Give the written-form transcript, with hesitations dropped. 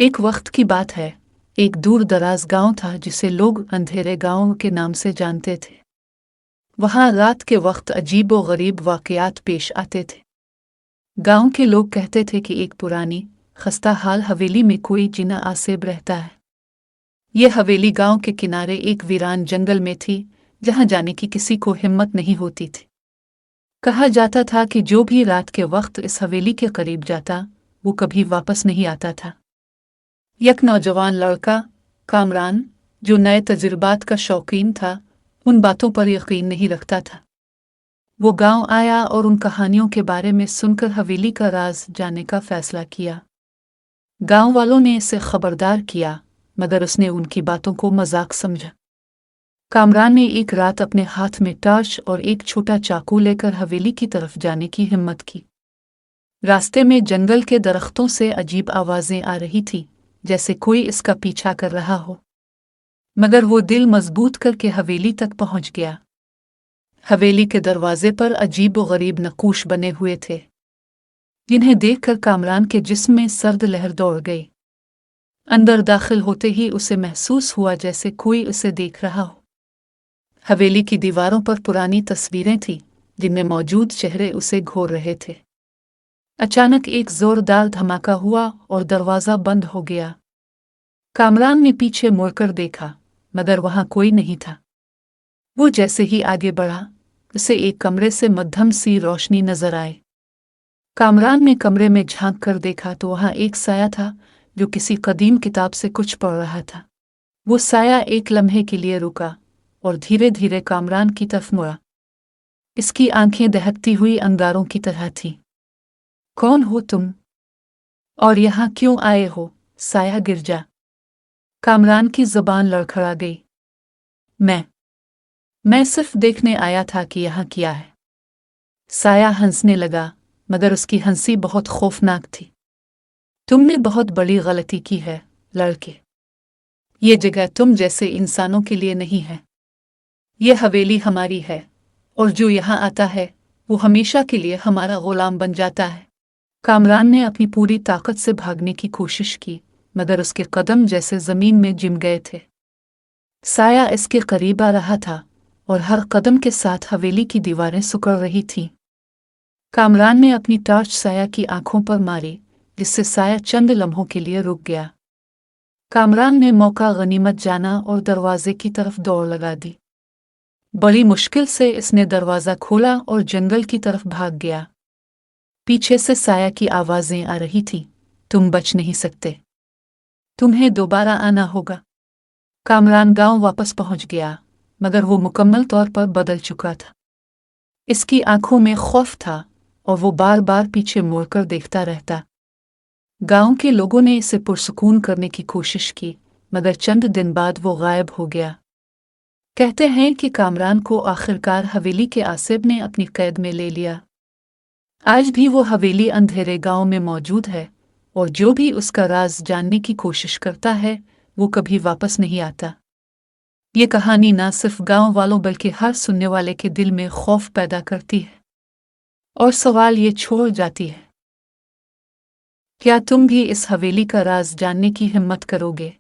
एक वक्त की बात है, एक दूर दराज गांव था जिसे लोग अंधेरे गांव के नाम से जानते थे। वहां रात के वक्त अजीब व गरीब वाकयात पेश आते थे। गांव के लोग कहते थे कि एक पुरानी खस्ता हाल हवेली में कोई जिन्ना आसेब रहता है। यह हवेली गांव के किनारे एक वीरान जंगल में थी, जहां जाने की किसी को हिम्मत नहीं होती थी। कहा जाता था कि जो भी रात के वक्त इस हवेली के करीब जाता वो कभी वापस नहीं आता था। एक नौजवान लड़का कामरान, जो नए तजुर्बात का शौकीन था, उन बातों पर यकीन नहीं रखता था। वो गांव आया और उन कहानियों के बारे में सुनकर हवेली का राज जानने का फैसला किया। गांव वालों ने इसे खबरदार किया, मगर उसने उनकी बातों को मजाक समझा। कामरान ने एक रात अपने हाथ में टार्च और एक छोटा चाकू लेकर हवेली की तरफ जाने की हिम्मत की। रास्ते में जंगल के दरख्तों से अजीब आवाजें आ रही थी, जैसे कोई इसका पीछा कर रहा हो। मगर वो दिल मजबूत करके हवेली तक पहुंच गया। हवेली के दरवाजे पर अजीब व गरीब नक्काश बने हुए थे, जिन्हें देखकर कामरान के जिस्म में सर्द लहर दौड़ गई। अंदर दाखिल होते ही उसे महसूस हुआ जैसे कोई उसे देख रहा हो। हवेली की दीवारों पर पुरानी तस्वीरें थीं, जिनमें मौजूद चेहरे उसे घूर रहे थे। अचानक एक जोरदार धमाका हुआ और दरवाजा बंद हो गया। कामरान ने पीछे मुड़कर देखा, मगर वहां कोई नहीं था। वो जैसे ही आगे बढ़ा, उसे एक कमरे से मध्यम सी रोशनी नजर आए। कामरान ने कमरे में झांक कर देखा तो वहां एक साया था, जो किसी कदीम किताब से कुछ पढ़ रहा था। वो साया एक लम्हे के लिए रुका और धीरे धीरे कामरान की तरफ मुड़ा। इसकी आंखें दहकती हुई अंगारों की तरह थीं। कौन हो तुम? और यहाँ क्यों आए हो? साया गिरजा। कामरान की जुबान लड़खड़ा गई। मैं सिर्फ देखने आया था कि यहाँ क्या है। साया हंसने लगा, मगर उसकी हंसी बहुत खौफनाक थी। तुमने बहुत बड़ी गलती की है, लड़के। ये जगह तुम जैसे इंसानों के लिए नहीं है। ये हवेली हमारी है, और जो यहाँ आता है वो हमेशा के लिए हमारा गुलाम बन जाता है। कामरान ने अपनी पूरी ताकत से भागने की कोशिश की, मगर उसके कदम जैसे जमीन में जिम गए थे। साया इसके करीब आ रहा था और हर कदम के साथ हवेली की दीवारें सिकुड़ रही थीं। कामरान ने अपनी टॉर्च साया की आंखों पर मारी, जिससे साया चंद लम्हों के लिए रुक गया। कामरान ने मौका गनीमत जाना और दरवाजे की तरफ दौड़ लगा दी। बड़ी मुश्किल से इसने दरवाजा खोला और जंगल की तरफ भाग गया। पीछे से साया की आवाजें आ रही थीं, तुम बच नहीं सकते, तुम्हें दोबारा आना होगा। कामरान गांव वापस पहुंच गया, मगर वो मुकम्मल तौर पर बदल चुका था। इसकी आंखों में खौफ था और वो बार बार पीछे मुड़कर देखता रहता। गांव के लोगों ने इसे पुरसुकून करने की कोशिश की, मगर चंद दिन बाद वो गायब हो गया। कहते हैं कि कामरान को आखिरकार हवेली के आसिब ने अपनी कैद में ले लिया। आज भी वो हवेली अंधेरे गांव में मौजूद है, और जो भी उसका राज जानने की कोशिश करता है वो कभी वापस नहीं आता। ये कहानी ना सिर्फ गांव वालों बल्कि हर सुनने वाले के दिल में खौफ पैदा करती है, और सवाल ये छोड़ जाती है, क्या तुम भी इस हवेली का राज जानने की हिम्मत करोगे?